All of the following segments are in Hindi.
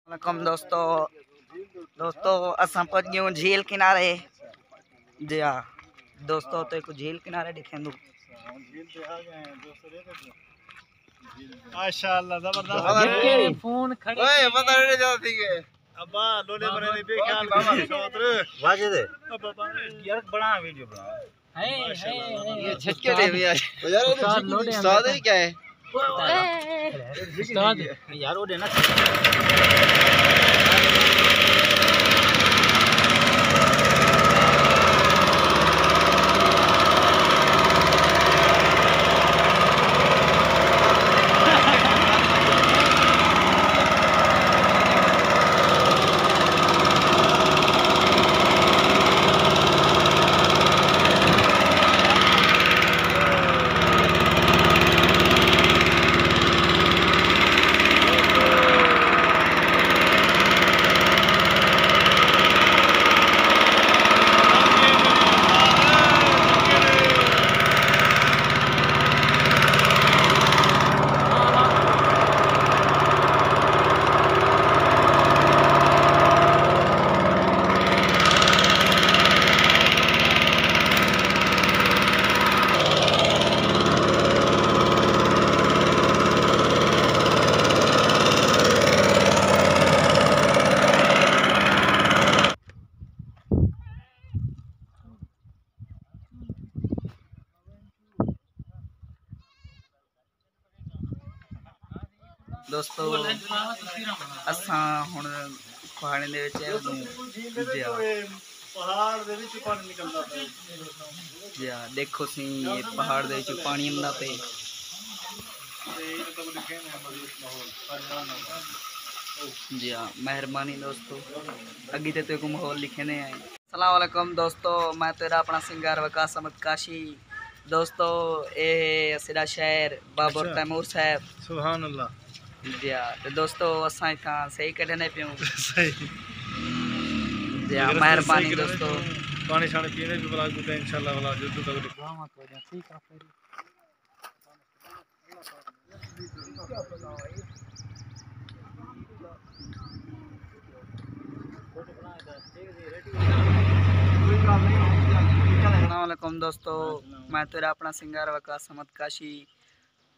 वालेकुम दोस्तों असां पहुंच गए झील किनारे। जी हाँ दोस्तों, तो एक झील किनारे दिखें माशाअल्लाह जबरदस्त फोन खड़े ओए पता नहीं जाती है अब्बा लोले बने नहीं बेख्याल सोतर वाजे दे यार बड़ा वीडियो बना है ये झटके दे भी आज यार उस्ताद है क्या है उस्ताद यार वो देना दोस्तों असां हुण पहाड़ी दे विच पहाड़ दे विच पानी निकलदा पे जी हाँ देखो सी ये पहाड़ दे विच पानी आंदा पे जी हाँ मेहरबानी दोस्तों अगे ते को माहौल लिखे ने आए। अस्सलाम वालेकुम दोस्तों, मैं तेरा अपना सिंगर वकास अहमद काशी। दोस्तों ये सिरा शहर बाबर तैमूर साहब सुभान अल्लाह जी हाँ। तो दोस्तों असां इथां सही कढने पियूं सही जी हाँ मेहरबानी दोस्तों पानी शानी पीने भी ब्लॉग को इंशाल्लाह वाला जो तक ठीक है फिर अस्सलाम दोस्तों, मैं तेरा अपना सिंगर वकास अहमद काशी।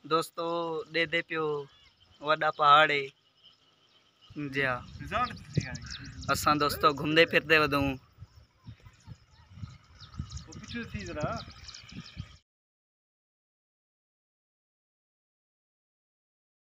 दोस्तों दे दे पियो वड्डा पहाड़ है जी हाँ। असां दोस्तों घूमते फिरते वधूं।